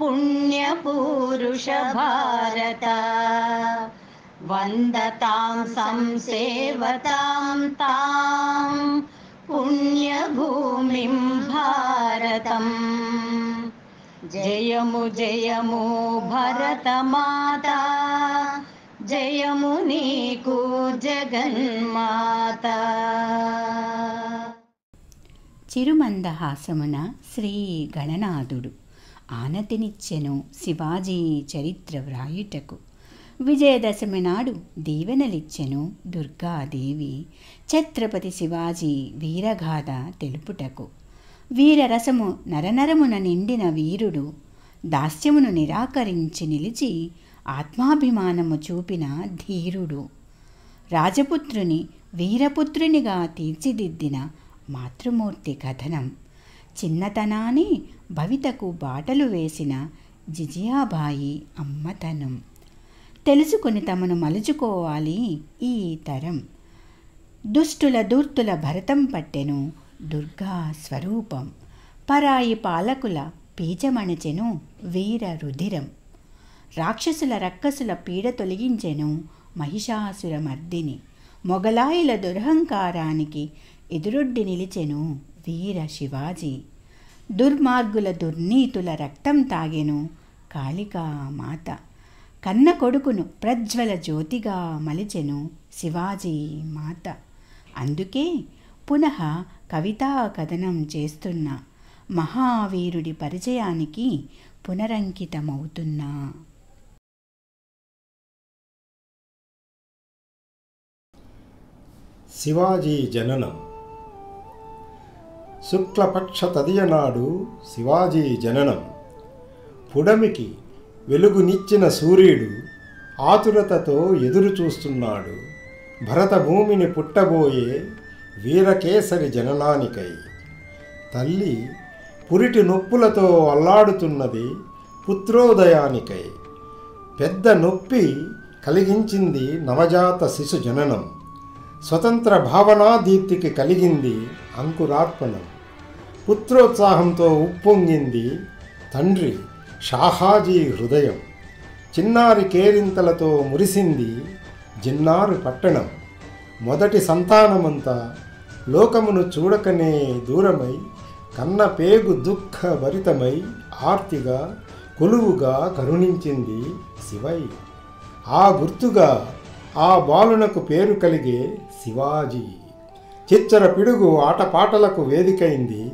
పుణ్యపురుష భారత వందతాం సంసేవతాం తాం పుణ్యభూమిం భారతం. జయము జయము భరతమాత, జయము నీకు జగన్మాత. చిరుమందహాసమున శ్రీ గణనాథుడు ఆనతినిచ్చెను శివాజీ చరిత్ర వ్రాయుటకు. విజయదశమి నాడు దీవెనలిచ్చెను దుర్గాదేవి ఛత్రపతి శివాజీ వీరగాథ తెలుపుటకు. వీరరసము నరనరమున నిండిన వీరుడు దాస్యమును నిరాకరించి నిలిచి ఆత్మాభిమానము చూపిన ధీరుడు. రాజపుత్రుని వీరపుత్రునిగా తీర్చిదిద్దిన మాతృమూర్తి కథనం. చిన్నతనాన్ని భవితకు బాటలు వేసిన జిజియాబాయి అమ్మతనం. తెలుసుకుని తమను మలుచుకోవాలి ఈ తరం. దుష్టుల దూర్తుల భరతం పట్టెను దుర్గా స్వరూపం. పరాయి పాలకుల పీచమణచెను వీర రుధిరం. రాక్షసుల రక్కసుల పీడ తొలగించెను మహిషాసుర మర్దిని. మొగలాయిల దురహంకారానికి ఎదురొడ్డి నిలిచెను వీర శివాజీ. దుర్మార్గుల దుర్నీతుల రక్తం తాగెను కాళికా మాత. కన్న కొడుకును ప్రజ్వల జ్యోతిగా మలిచెను శివాజీ మాత. అందుకే పునః కవితా కథనం చేస్తున్న మహావీరుడి పరిచయానికి పునరంకితమవుతున్నా. శివాజీ జననం. శుక్లపక్ష తదియనాడు శివాజీ జననం. పుడమికి వెలుగునిచ్చిన సూర్యుడు ఆతురతతో ఎదురు చూస్తున్నాడు భరతభూమిని పుట్టబోయే వీరకేసరి జననానికై. తల్లి పురిటి నొప్పులతో అల్లాడుతున్నది పుత్రోదయానికై. పెద్ద నొప్పి కలిగించింది నవజాత శిశు జననం. స్వతంత్ర భావనాదీప్తికి కలిగింది అంకురార్పణం. పుత్రోత్సాహంతో ఉప్పొంగింది తండ్రి షాహాజీ హృదయం. చిన్నారి కేరింతలతో మురిసింది జిన్నారు పట్టణం. మొదటి సంతానమంతా లోకమును చూడకనే దూరమై కన్న పేగు దుఃఖ భరితమై ఆర్తిగా కొలువుగా కరుణించింది శివై. ఆ గుర్తుగా ఆ బాలునకు పేరు కలిగే శివాజీ. చిచ్చర పిడుగు ఆటపాటలకు వేదికైంది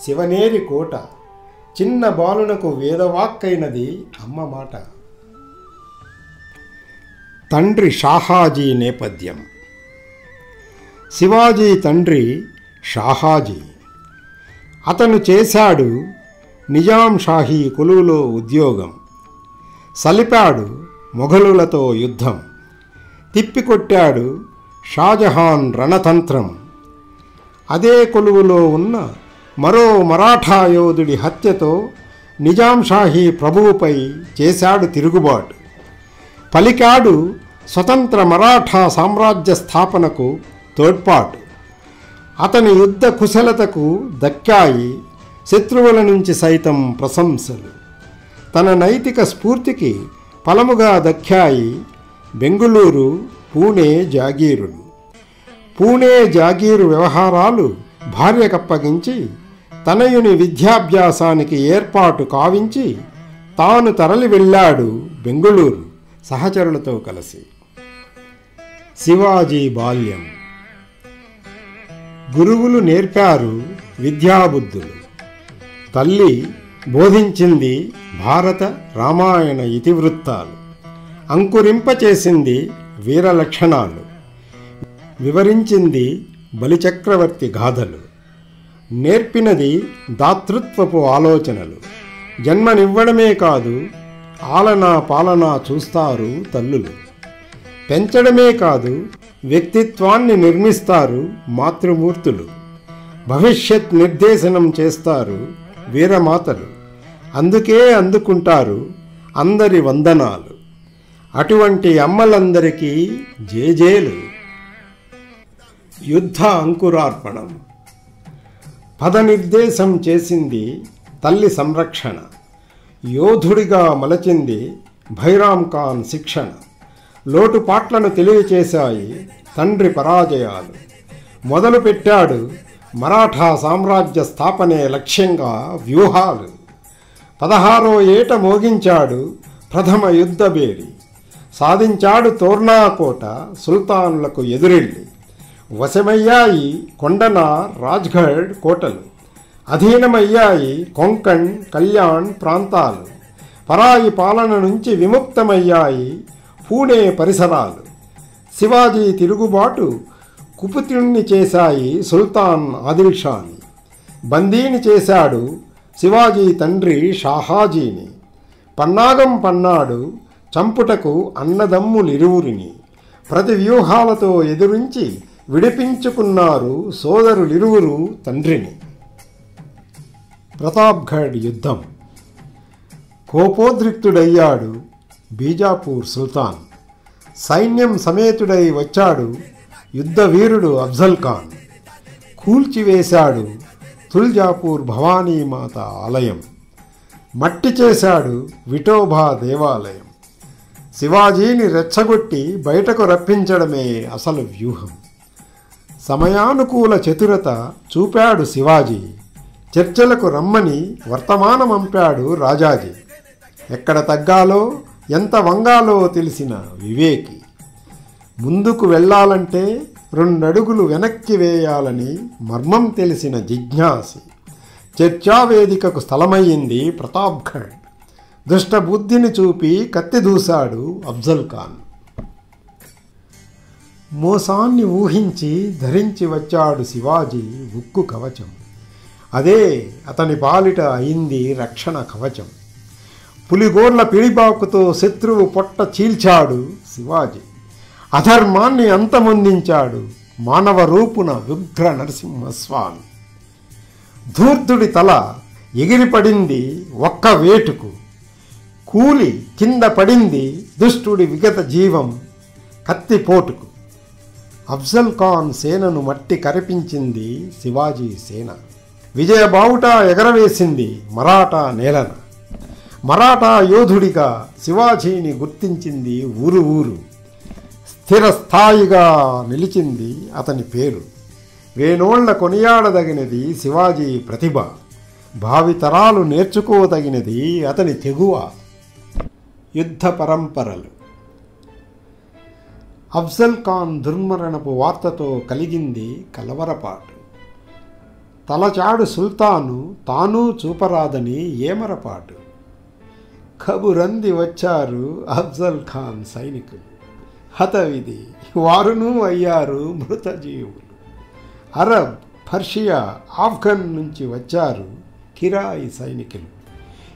శివనేరి కోట. చిన్న బాలునకు వేదవాక్కైనది అమ్మ మాట. తండ్రి షాహాజీ నేపథ్యం. శివాజీ తండ్రి షాహాజీ. అతను చేశాడు నిజాం షాహీ కొలువులో ఉద్యోగం. సలిపాడు మొఘలులతో యుద్ధం. తిప్పికొట్టాడు షాజహాన్ రణతంత్రం. అదే కొలువులో ఉన్న మరో మరాఠా యోధుడి హత్యతో నిజాం షాహీ ప్రభువుపై చేశాడు తిరుగుబాటు. పలికాడు స్వతంత్ర మరాఠా సామ్రాజ్య స్థాపనకు తోడ్పాటు. అతని యుద్ధ కుశలతకు దక్కాయి శత్రువుల నుంచి సైతం ప్రశంసలు. తన నైతిక స్ఫూర్తికి ఫలముగా దక్కాయి బెంగుళూరు పూణే జాగీరులు. పూణే జాగీరు వ్యవహారాలు భార్యకప్పగించి తనయుని విద్యాభ్యాసానికి ఏర్పాటు కావించి తాను తరలి వెళ్ళాడు బెంగుళూరు సహచరులతో కలిసి. శివాజీ బాల్యం. గురువులు నేర్పారు విద్యాబుద్ధులు. తల్లి బోధించింది భారత రామాయణ ఇతివృత్తాలు. అంకురింపచేసింది వీరలక్షణాలు. వివరించింది బలిచక్రవర్తి గాథలు. నేర్పినది దాతృత్వపు ఆలోచనలు. జన్మనివ్వడమే కాదు ఆలనా పాలనా చూస్తారు తల్లులు. పెంచడమే కాదు వ్యక్తిత్వాన్ని నిర్మిస్తారు మాతృమూర్తులు. భవిష్యత్ నిర్దేశనం చేస్తారు వీరమాతలు. అందుకే అందుకుంటారు అందరి వందనాలు. అటువంటి అమ్మలందరికీ జేజేలు. యుద్ధ అంకురార్పణం. పదనిర్దేశం చేసింది తల్లి సంరక్షణ, యోధుడిగా మలచింది భైరామ్ ఖాన్ శిక్షణ. లోటుపాట్లను తెలియచేశాయి తండ్రి పరాజయాలు. మొదలుపెట్టాడు మరాఠా సామ్రాజ్య స్థాపనే లక్ష్యంగా వ్యూహాలు. 16వ ఏట మోగించాడు ప్రథమ యుద్ధబేరి. సాధించాడు తోర్నా కోట సుల్తాన్లకు ఎదురెళ్ళి. వశమయ్యాయి కొండనార్ రాజ్గఢ్ కోటలు. అధీనమయ్యాయి కొంకణ్ కళ్యాణ్ ప్రాంతాలు. పరాయి పాలన నుంచి విముక్తమయ్యాయి పూణే పరిసరాలు. శివాజీ తిరుగుబాటు కుపుతుణ్ణి చేశాయి సుల్తాన్ ఆదిల్ షాని. బందీని చేశాడు శివాజీ తండ్రి షాహాజీని. పన్నాగం పన్నాడు చంపుటకు అన్నదమ్ములిరువురిని. ప్రతి వ్యూహాలతో ఎదురించి విడిపించుకున్నారు సోదరులిరువురు తండ్రిని. ప్రతాప్గఢ్ యుద్ధం. కోపోద్రిక్తుడయ్యాడు బీజాపూర్ సుల్తాన్. సైన్యం సమేతుడై వచ్చాడు యుద్ధవీరుడు అఫ్జల్ ఖాన్. కూల్చివేశాడు తుల్జాపూర్ భవానీమాత ఆలయం. మట్టి చేశాడు విఠోబా దేవాలయం. శివాజీని రెచ్చగొట్టి బయటకు రప్పించడమే అసలు వ్యూహం. సమయానుకూల చతురత చూపాడు శివాజీ. చర్చలకు రమ్మని వర్తమానమంపాడు రాజాజీ. ఎక్కడ తగ్గాలో ఎంత వంగాలో తెలిసిన వివేకి. ముందుకు వెళ్ళాలంటే 2 అడుగులు వెనక్కి వేయాలని మర్మం తెలిసిన జిజ్ఞాసి. చర్చావేదికకు స్థలమయ్యింది ప్రతాప్గఢ్. దుష్టబుద్ధిని చూపి కత్తి దూశాడు అఫ్జల్ ఖాన్. మోసాన్ని ఊహించి ధరించి వచ్చాడు శివాజీ ఉక్కు కవచం. అదే అతని పాలిట అయింది రక్షణ కవచం. పులిగోర్ల పిడిబాకుతో శత్రువు పొట్ట చీల్చాడు శివాజీ. అధర్మాన్ని అంతమొందించాడు మానవ రూపున ఉగ్ర నరసింహస్వామి. ధూర్తుడి తల ఎగిరిపడింది ఒక్క వేటుకు. కూలి కింద పడింది దుష్టుడి విగత జీవం కత్తిపోటుకు. అఫ్జల్ ఖాన్ సేనను మట్టి కరిపించింది శివాజీ సేన. విజయ బావుట ఎగరవేసింది మరాఠా నేలన. మరాఠా యోధుడిగా శివాజీని గుర్తించింది ఊరు ఊరు. స్థిరస్థాయిగా నిలిచింది అతని పేరు. వేనోళ్ల కొనియాడదగినది శివాజీ ప్రతిభ. భావితరాలు నేర్చుకోదగినది అతని తెగువ. యుద్ధ పరంపరలు. అఫ్జల్ ఖాన్ దుర్మరణపు వార్తతో కలిగింది కలవరపాటు. తలచాడు సుల్తాను తాను చూపరాదని ఏమరపాటు. కబురంది వచ్చారు అఫ్జల్ ఖాన్ సైనికులు. హతవిధి వారును అయ్యారు మృతజీవులు. అరబ్, పర్షియా, ఆఫ్ఘన్ నుంచి వచ్చారు కిరాయి సైనికులు.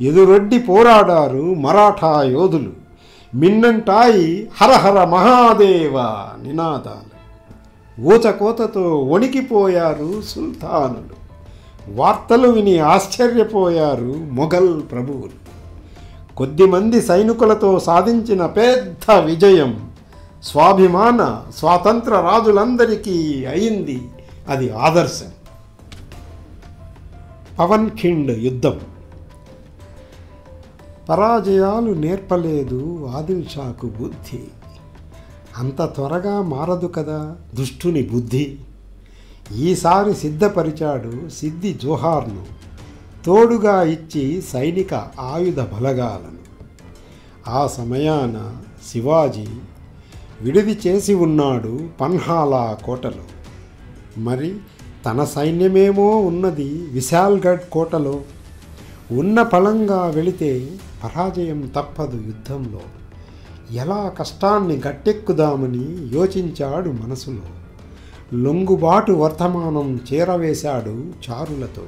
ఎదురొడ్డి పోరాడారు మరాఠా యోధులు. మిన్నంటాయి హరహర మహాదేవ నినాదాలు. ఊచకోతతో వణికిపోయారు సుల్తానులు. వార్తలు విని ఆశ్చర్యపోయారు మొఘల్ ప్రభువులు. కొద్దిమంది సైనికులతో సాధించిన పెద్ద విజయం స్వాభిమాన స్వాతంత్ర రాజులందరికీ అయింది అది ఆదర్శం. పవన్ఖిండ్ యుద్ధం. పరాజయాలు నేర్పలేదు ఆదిల్ షాకు బుద్ధి. అంత త్వరగా మారదు కదా దుష్టుని బుద్ధి. ఈసారి సిద్ధపరిచాడు సిద్ది జోహార్ను. తోడుగా ఇచ్చి సైనిక ఆయుధ బలగాలను. ఆ సమయాన శివాజీ విడిది చేసి ఉన్నాడు పన్హాలా కోటలో. మరి తన సైన్యమేమో ఉన్నది విశాల్గఢ్ కోటలో. ఉన్న పళంగా వెళితే పరాజయం తప్పదు యుద్ధంలో. ఎలా కష్టాన్ని గట్టెక్కుదామని యోచించాడు మనసులో. లొంగుబాటు వర్తమానం చేరవేశాడు చారులతో.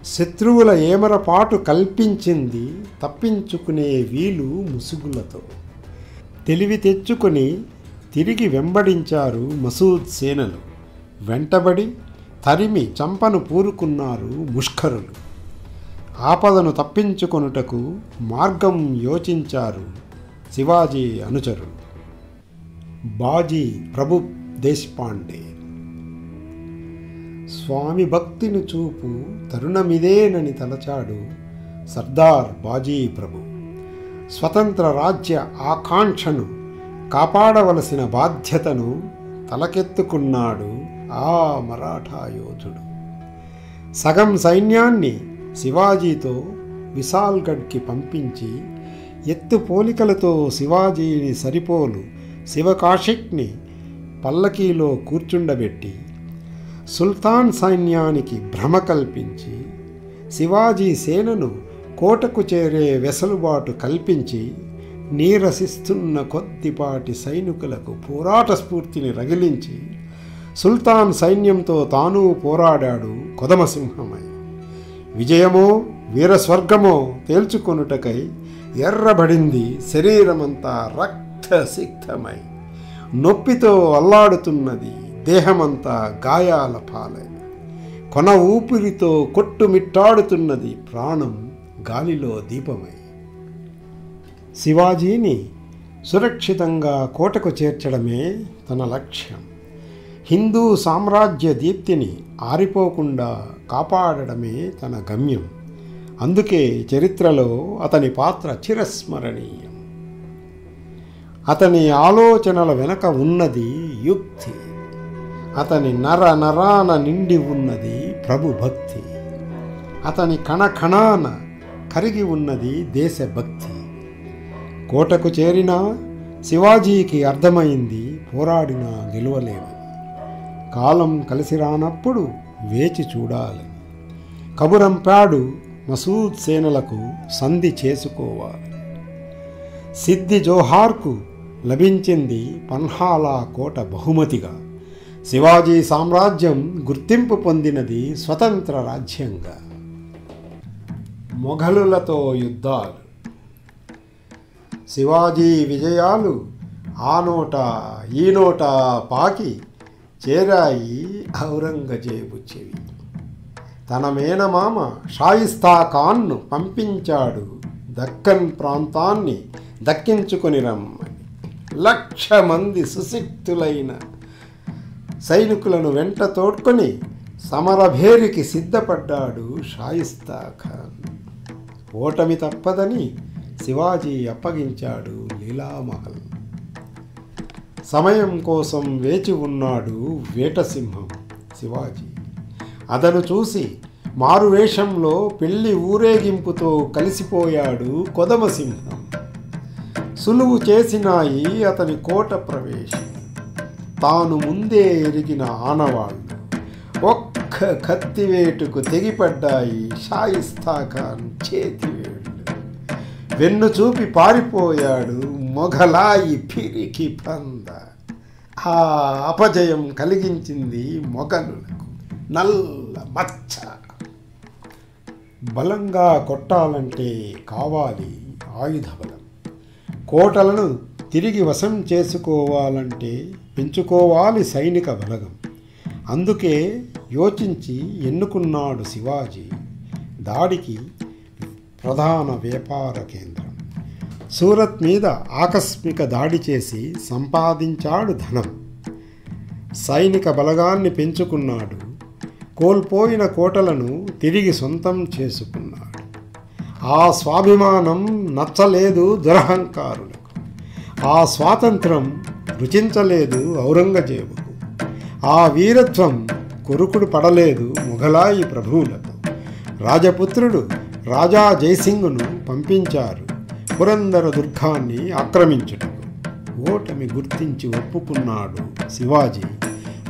శత్రువుల ఏమరపాటు కల్పించింది తప్పించుకునే వీలు ముసుగులతో. తెలివి తెచ్చుకొని తిరిగి వెంబడించారు మసూద్ సేనలు. వెంటబడి తరిమి చంపను పూరుకున్నారు ముష్కరులు. ఆపదను తప్పించుకొనుటకు మార్గం యోచించారు శివాజీ అనుచరులు. బాజీ ప్రభు దేశపాండే. స్వామి భక్తిని చూపు తరుణమిదేనని తలచాడు సర్దార్ బాజీ ప్రభు. స్వతంత్ర రాజ్య ఆకాంక్షను కాపాడవలసిన బాధ్యతను తలకెత్తుకున్నాడు ఆ మరాఠా యోధుడు. సగం సైన్యాన్ని శివాజీతో విశాల్గఢ్కి పంపించి ఎత్తు పోలికలతో శివాజీని సరిపోలు శివకాశిక్ని పల్లకీలో కూర్చుండబెట్టి సుల్తాన్ సైన్యానికి భ్రమ కల్పించి శివాజీ సేనను కోటకు చేరే వెసులుబాటు కల్పించి నీరసిస్తున్న కొద్దిపాటి సైనికులకు పోరాట స్ఫూర్తిని రగిలించి సుల్తాన్ సైన్యంతో తాను పోరాడాడు కొదమసింహమై. విజయమో వీరస్వర్గమో తేల్చుకొనుటకై ఎర్రబడింది శరీరమంతా రక్తసిక్తమై. నొప్పితో అల్లాడుతున్నది దేహమంతా గాయాల పాలై. కొన ఊపిరితో కొట్టుమిట్టాడుతున్నది ప్రాణం గాలిలో దీపమై. శివాజీని సురక్షితంగా కోటకు చేర్చడమే తన లక్ష్యం. హిందూ సామ్రాజ్య దీప్తిని ఆరిపోకుండా కాపాడడమే తన గమ్యం. అందుకే చరిత్రలో అతని పాత్ర చిరస్మరణీయం. అతని ఆలోచనల వెనక ఉన్నది యుక్తి. అతని నరాన నిండి ఉన్నది ప్రభుభక్తి. అతని కణకణాన కరిగి ఉన్నది దేశభక్తి. కోటకు చేరినా శివాజీకి అర్థమైంది పోరాడినా గెలవలేమని. కాలం కలిసి రానప్పుడు వేచి చూడాలని. కబురంపాడు మసూద్ సేనలకు సంధి చేసుకోవాలి. సిద్ది జోహార్కు లభించింది పన్హాలా కోట బహుమతిగా. శివాజీ సామ్రాజ్యం గుర్తింపు పొందినది స్వతంత్ర రాజ్యంగా. మొఘలులతో యుద్ధాలు. శివాజీ విజయాలు ఆ నోట ఈ నోట పాకి చేరాయి ఔరంగజేబు చెవి. తన మేనమామ షాయిస్తా ఖాన్ను పంపించాడు దక్కన్ ప్రాంతాన్ని దక్కించుకొని రమ్మని. 1,00,000 మంది సుశిక్తులైన సైనికులను వెంట తోడ్కొని సమరభేరికి సిద్ధపడ్డాడు షాయిస్తా ఖాన్. ఓటమి తప్పదని శివాజీ అప్పగించాడు లీలామహల్. సమయం కోసం వేచి ఉన్నాడు వేటసింహం శివాజీ. అతను చూసి మారువేషంలో పెళ్లి ఊరేగింపుతో కలిసిపోయాడు కొదమసింహం. సులువు చేసినాయి అతని కోట ప్రవేశం. తాను ముందే ఎరిగిన ఆనవాళ్ళు. ఒక్క కత్తివేటుకు తెగిపడ్డాయి షాయిస్తా ఖాన్ చేతివేళ్ళు. వెన్ను చూపి పారిపోయాడు మొఘలాయి పిరికి పంద. ఆ అపజయం కలిగించింది మొఘలులకు నల్ల మచ్చ. బలంగా కొట్టాలంటే కావాలి ఆయుధ బలం. కోటలను తిరిగి వశం చేసుకోవాలంటే పెంచుకోవాలి సైనిక బలగం. అందుకే యోచించి ఎన్నుకున్నాడు శివాజీ దాడికి ప్రధాన వ్యాపార కేంద్రం. సూరత్ మీద ఆకస్మిక దాడి చేసి సంపాదించాడు ధనం. సైనిక బలగాన్ని పెంచుకున్నాడు. కోల్పోయిన కోటలను తిరిగి సొంతం చేసుకున్నాడు. ఆ స్వాభిమానం నచ్చలేదు దురహంకారులకు. ఆ స్వాతంత్రం రుచించలేదు ఔరంగజేబుకు. ఆ వీరత్వం కొరుకుడు పడలేదు మొఘలాయి ప్రభువులకు. రాజపుత్రుడు రాజా జైసింగ్ను పంపించారు పురందర దుర్గాన్ని ఆక్రమించుటకు. ఓటమి గుర్తించి ఒప్పుకున్నాడు శివాజీ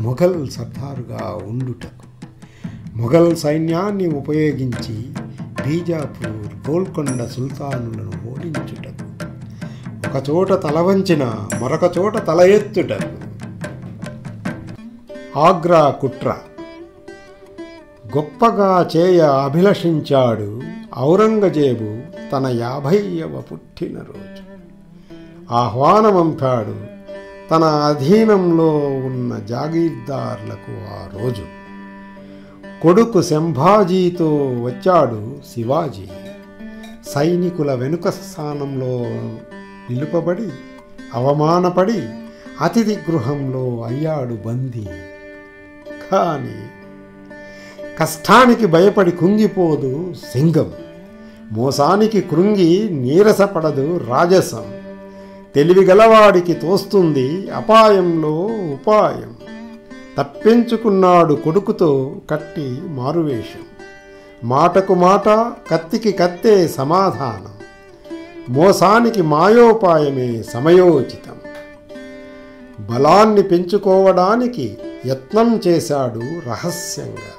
మొఘల్ సర్దారుగా ఉండుటకు. మొఘల్ సైన్యాన్ని ఉపయోగించి బీజాపూర్, గోల్కొండ సుల్తానులను ఓడించుటకు. ఒకచోట తల వంచిన మరొక చోట తల ఎత్తుటకు. ఆగ్రా కుట్ర. గొప్పగా చేయ అభిలషించాడు ఔరంగజేబు తన 50వ పుట్టినరోజు. ఆహ్వానమంపాడు తన అధీనంలో ఉన్న జాగీర్దార్లకు. ఆ రోజు కొడుకు సంభాజీతో వచ్చాడు శివాజీ. సైనికుల వెనుక స్థానంలో నిలుపబడి అవమానపడి అతిథి గృహంలో అయ్యాడు బందీ. కానీ కష్టానికి భయపడి కుంగిపోదు సింగం, మోసానికి కృంగి నీరసపడదు రాజసం. తెలివిగలవాడికి తోస్తుంది అపాయంలో ఉపాయం. తప్పించుకున్నాడు కొడుకుతో కట్టి మారువేషం. మాటకు మాట, కత్తికి కత్తే సమాధానం. మోసానికి మాయోపాయమే సమయోచితం. బలాన్ని పెంచుకోవడానికి యత్నం చేశాడు రహస్యంగా.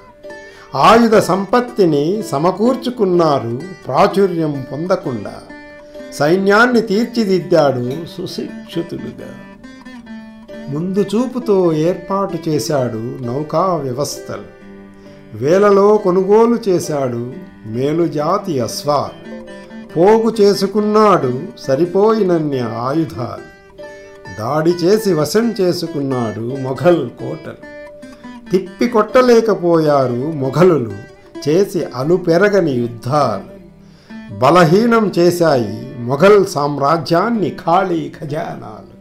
ఆయుధ సంపత్తిని సమకూర్చుకున్నారు ప్రాచుర్యం పొందకుండా. సైన్యాన్ని తీర్చిదిద్దాడు సుశిక్షితులుగా. ముందు చూపుతో ఏర్పాటు చేశాడు నౌకా వ్యవస్థలు. వేలలో కొనుగోలు చేశాడు మేలుజాతి అశ్వాలు. పోగు చేసుకున్నాడు సరిపోయినన్ని ఆయుధాలు. దాడి చేసి వశం చేసుకున్నాడు మొఘల్ కోటలు. తిప్పి కొట్టలేకపోయారు మొఘలులు చేసి అలుపెరగని యుద్ధాలు. బలహీనం చేశాయి మొఘల్ సామ్రాజ్యాన్ని ఖాళీ ఖజానాలు.